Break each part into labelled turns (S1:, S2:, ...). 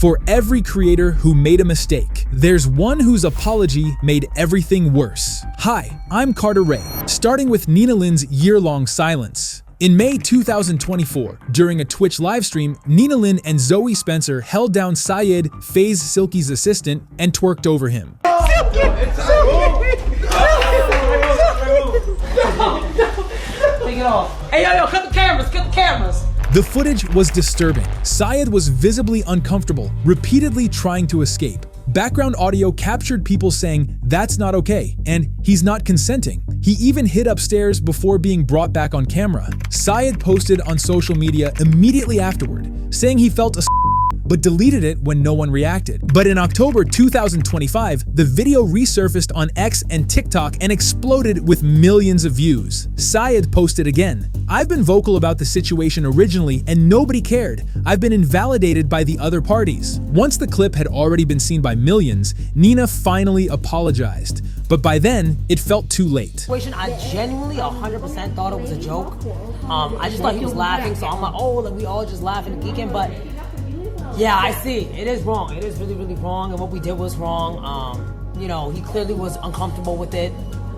S1: For every creator who made a mistake, there's one whose apology made everything worse. Hi, I'm Cartor Raay, starting with Nina Lin's year-long silence. In May 2024, during a Twitch livestream, Nina Lin and Zoe Spencer held down Syed, FaZe Silky's assistant, and twerked over him.
S2: Take it off. Hey, yo, cut the cameras.
S1: The footage was disturbing. Syed was visibly uncomfortable, repeatedly trying to escape. Background audio captured people saying, "That's not okay," and "He's not consenting." He even hid upstairs before being brought back on camera. Syed posted on social media immediately afterward, saying he felt but deleted it when no one reacted. But in October 2025, the video resurfaced on X and TikTok and exploded with millions of views. Syed posted again, "I've been vocal about the situation originally and nobody cared. I've been invalidated by the other parties." Once the clip had already been seen by millions, Nina finally apologized. But by then, it felt too late.
S2: I genuinely 100% thought it was a joke. I just thought he was laughing, so I'm like, oh, like we all just laughing and geeking, but yeah, I see. It is wrong. It is really, really wrong, and what we did was wrong. You know, he clearly was uncomfortable with it,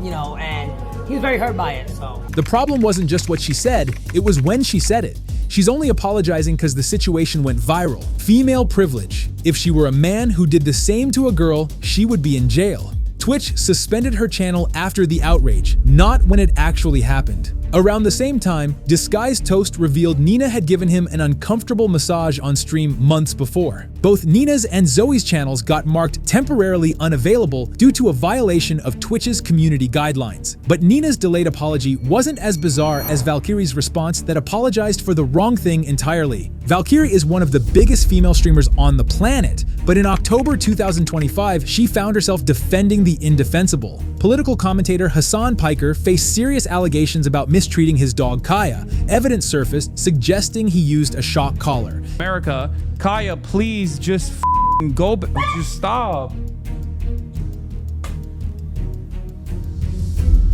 S2: you know, and he was very hurt by it, so.
S1: The problem wasn't just what she said, it was when she said it. She's only apologizing because the situation went viral. Female privilege. If she were a man who did the same to a girl, she would be in jail. Twitch suspended her channel after the outrage, not when it actually happened. Around the same time, Disguised Toast revealed Nina had given him an uncomfortable massage on stream months before. Both Nina's and Zoe's channels got marked temporarily unavailable due to a violation of Twitch's community guidelines. But Nina's delayed apology wasn't as bizarre as Valkyrae's response that apologized for the wrong thing entirely. Valkyrae is one of the biggest female streamers on the planet, but in October 2025, she found herself defending the indefensible. Political commentator Hassan Piker faced serious allegations about mistreating his dog Kaya. Evidence surfaced suggesting he used a shock collar.
S3: America, Kaya, please just go, just stop.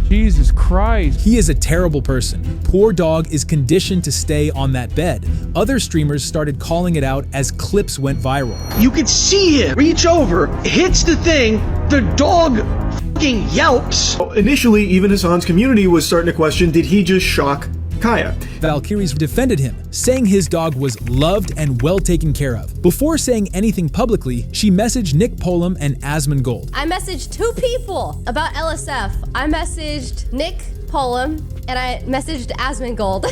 S3: Jesus Christ.
S1: He is a terrible person. Poor dog is conditioned to stay on that bed. Other streamers started calling it out as clips went viral.
S4: You could see him reach over, hits the thing, the dog fucking yelps.
S5: Initially, even Hassan's community was starting to question, did he just shock Kaya?
S1: Valkyrae defended him, saying his dog was loved and well taken care of. Before saying anything publicly, she messaged Nick Polam and Asmongold.
S6: I messaged two people about LSF. I messaged Nick Polam and I messaged Asmongold.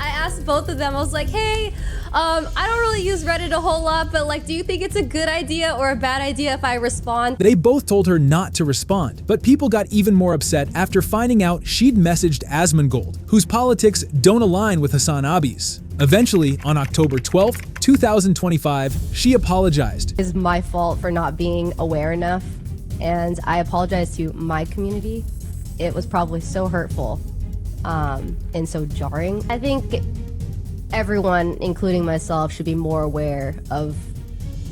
S6: I asked both of them, I was like, hey, I don't really use Reddit a whole lot, but like, do you think it's a good idea or a bad idea if I respond?
S1: They both told her not to respond, but people got even more upset after finding out she'd messaged Asmongold, whose politics don't align with Hassan Abi's. Eventually, on October 12th, 2025, she apologized.
S6: It's my fault for not being aware enough, and I apologize to my community. It was probably so hurtful and so jarring. I think everyone, including myself, should be more aware of,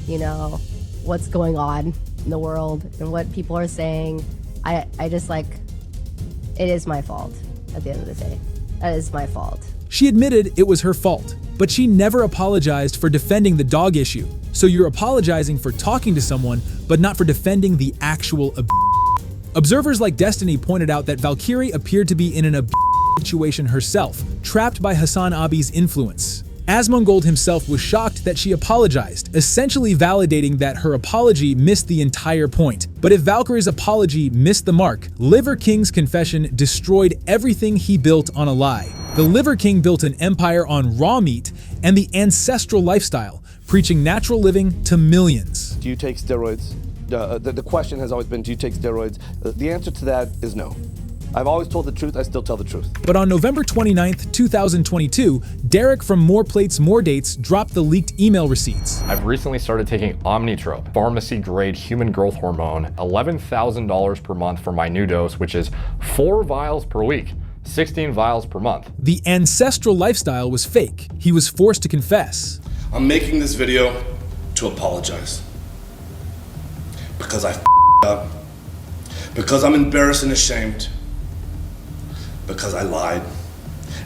S6: you know, what's going on in the world and what people are saying. I just like, it is my fault at the end of the day. That is my fault.
S1: She admitted it was her fault, but she never apologized for defending the dog issue. So you're apologizing for talking to someone, but not for defending the actual Observers like Destiny pointed out that Valkyrae appeared to be in an situation herself, trapped by Hassan Abi's influence. Asmongold himself was shocked that she apologized, essentially validating that her apology missed the entire point. But if Valkyrae's apology missed the mark, Liver King's confession destroyed everything he built on a lie. The Liver King built an empire on raw meat and the ancestral lifestyle, preaching natural living to millions.
S7: Do you take steroids? The question has always been, do you take steroids? The answer to that is no. I've always told the truth, I still tell the truth.
S1: But on November 29th, 2022, Derek from More Plates, More Dates dropped the leaked email receipts.
S8: I've recently started taking Omnitrope, pharmacy-grade human growth hormone, $11,000 per month for my new dose, which is 4 vials per week, 16 vials per month.
S1: The ancestral lifestyle was fake. He was forced to confess.
S9: I'm making this video to apologize. Because I up. Because I'm embarrassed and ashamed. Because I lied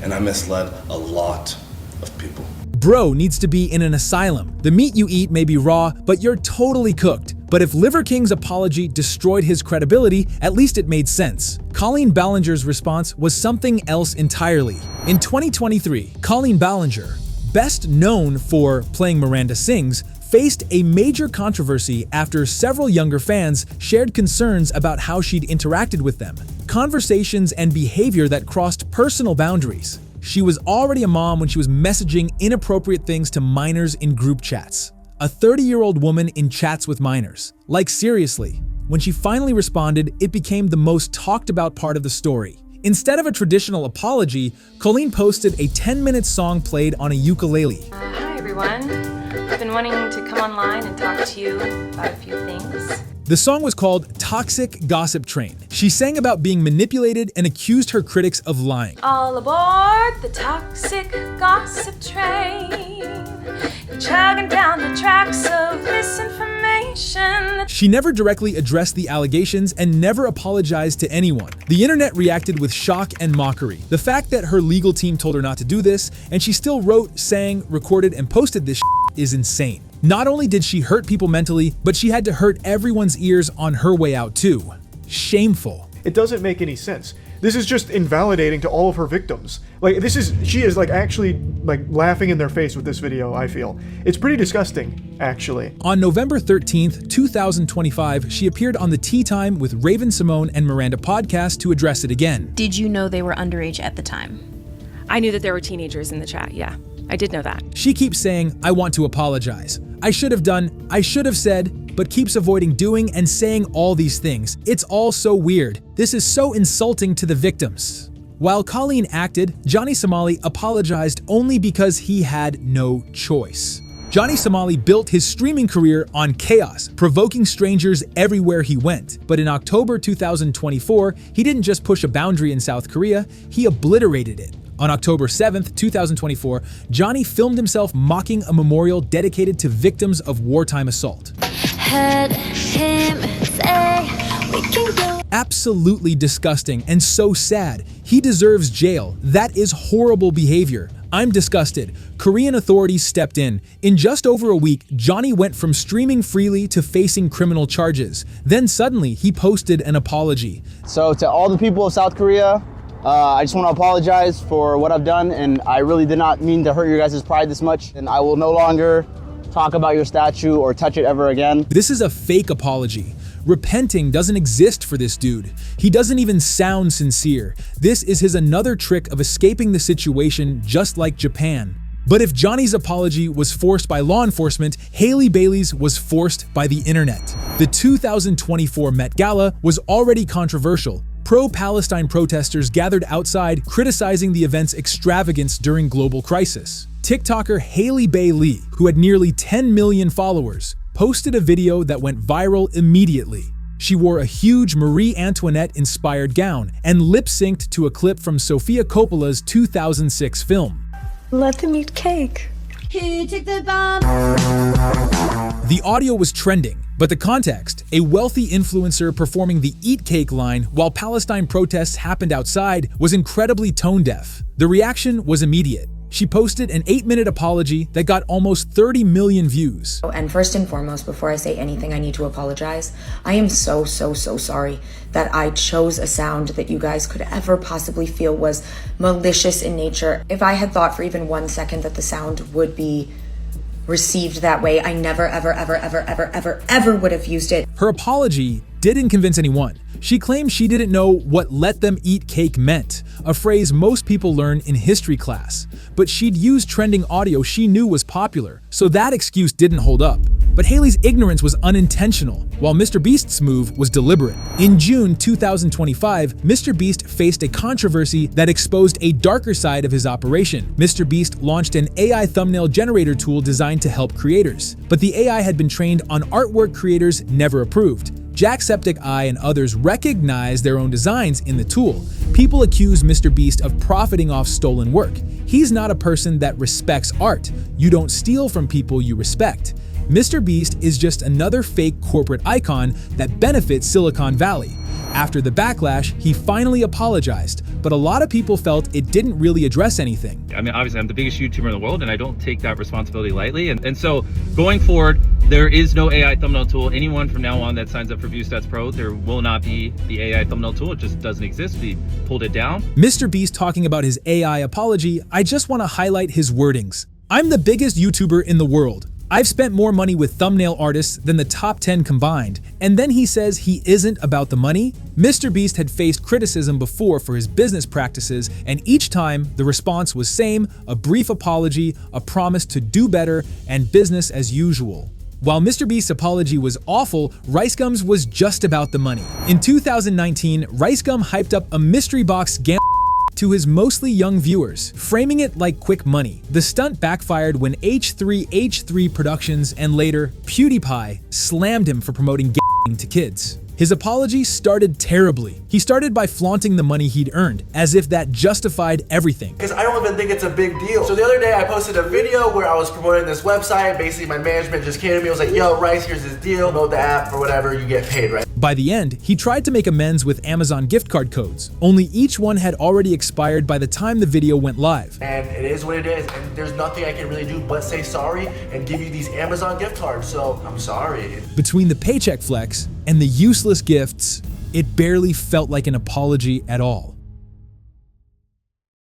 S9: and I misled a lot of people.
S1: Bro needs to be in an asylum. The meat you eat may be raw, but you're totally cooked. But if Liver King's apology destroyed his credibility, at least it made sense. Colleen Ballinger's response was something else entirely. In 2023, Colleen Ballinger, best known for playing Miranda Sings, faced a major controversy after several younger fans shared concerns about how she'd interacted with them, conversations and behavior that crossed personal boundaries. She was already a mom when she was messaging inappropriate things to minors in group chats. A 30-year-old woman in chats with minors. Like, seriously. When she finally responded, it became the most talked about part of the story. Instead of a traditional apology, Colleen posted a 10-minute song played on a ukulele.
S10: Hi everyone. I've been wanting to come online and talk to you about a few things.
S1: The song was called Toxic Gossip Train. She sang about being manipulated and accused her critics of lying.
S10: All aboard the toxic gossip train. You're chugging down the tracks of misinformation.
S1: She never directly addressed the allegations and never apologized to anyone. The internet reacted with shock and mockery. The fact that her legal team told her not to do this, and she still wrote, sang, recorded, and posted this is insane. Not only did she hurt people mentally, but she had to hurt everyone's ears on her way out too. Shameful.
S5: It doesn't make any sense. This is just invalidating to all of her victims. She is actually laughing in their face with this video, I feel. It's pretty disgusting, actually.
S1: On November 13th, 2025, she appeared on the Tea Time with Raven Simone and Miranda podcast to address it again.
S11: Did you know they were underage at the time?
S12: I knew that there were teenagers in the chat, yeah. I did know that.
S1: She keeps saying, I want to apologize. I should have done, I should have said, but keeps avoiding doing and saying all these things. It's all so weird. This is so insulting to the victims. While Colleen acted, Johnny Somali apologized only because he had no choice. Johnny Somali built his streaming career on chaos, provoking strangers everywhere he went. But in October 2024, he didn't just push a boundary in South Korea, he obliterated it. On October 7th, 2024, Johnny filmed himself mocking a memorial dedicated to victims of wartime assault.
S13: Heard him say we can go.
S1: Absolutely disgusting and so sad. He deserves jail. That is horrible behavior. I'm disgusted. Korean authorities stepped in. In just over a week, Johnny went from streaming freely to facing criminal charges. Then suddenly, he posted an apology.
S14: So to all the people of South Korea, I just want to apologize for what I've done, and I really did not mean to hurt your guys' pride this much, and I will no longer talk about your statue or touch it ever again.
S1: This is a fake apology. Repenting doesn't exist for this dude. He doesn't even sound sincere. This is his another trick of escaping the situation, just like Japan. But if Johnny's apology was forced by law enforcement, Haleyy Baylee's was forced by the internet. The 2024 Met Gala was already controversial. Pro-Palestine protesters gathered outside criticizing the event's extravagance during global crisis. TikToker Haleyy Baylee, who had nearly 10 million followers, posted a video that went viral immediately. She wore a huge Marie Antoinette-inspired gown and lip-synced to a clip from Sofia Coppola's 2006 film.
S13: Let them eat cake. Who took the bomb?
S1: The audio was trending, but the context, a wealthy influencer performing the Eat Cake line while Palestine protests happened outside, was incredibly tone-deaf. The reaction was immediate. She posted an 8-minute apology that got almost 30 million views.
S15: And first and foremost, before I say anything, I need to apologize. I am so sorry that I chose a sound that you guys could ever possibly feel was malicious in nature. If I had thought for even 1 second that the sound would be received that way, I never, ever would have used it.
S1: Her apology didn't convince anyone. She claimed she didn't know what "let them eat cake" meant, a phrase most people learn in history class. But she'd used trending audio she knew was popular, so that excuse didn't hold up. But Haley's ignorance was unintentional, while MrBeast's move was deliberate. In June 2025, MrBeast faced a controversy that exposed a darker side of his operation. MrBeast launched an AI thumbnail generator tool designed to help creators. But the AI had been trained on artwork creators never approved. Jacksepticeye and others recognized their own designs in the tool. People accuse MrBeast of profiting off stolen work. He's not a person that respects art. You don't steal from people you respect. MrBeast is just another fake corporate icon that benefits Silicon Valley. After the backlash, he finally apologized, but a lot of people felt it didn't really address anything.
S16: I mean, obviously I'm the biggest YouTuber in the world and I don't take that responsibility lightly. And so going forward, there is no AI thumbnail tool. Anyone from now on that signs up for ViewStats Pro, there will not be the AI thumbnail tool. It just doesn't exist. We pulled it down.
S1: MrBeast talking about his AI apology, I just want to highlight his wordings. I'm the biggest YouTuber in the world. I've spent more money with thumbnail artists than the top 10 combined, and then he says he isn't about the money? MrBeast had faced criticism before for his business practices, and each time the response was same, a brief apology, a promise to do better, and business as usual. While MrBeast's apology was awful, RiceGum's was just about the money. In 2019, RiceGum hyped up a mystery box to his mostly young viewers, framing it like quick money. The stunt backfired when H3H3 Productions and later PewDiePie slammed him for promoting to kids. His apology started terribly. He started by flaunting the money he'd earned, as if that justified everything.
S17: Because I don't even think it's a big deal. So the other day I posted a video where I was promoting this website. Basically my management just came to me and was like, yo, Rice, here's this deal. Load the app or whatever, you get paid, right?
S1: By the end, he tried to make amends with Amazon gift card codes, only each one had already expired by the time the video went live.
S17: And it is what it is, and there's nothing I can really do but say sorry and give you these Amazon gift cards, so I'm sorry.
S1: Between the paycheck flex and the useless gifts, it barely felt like an apology at all.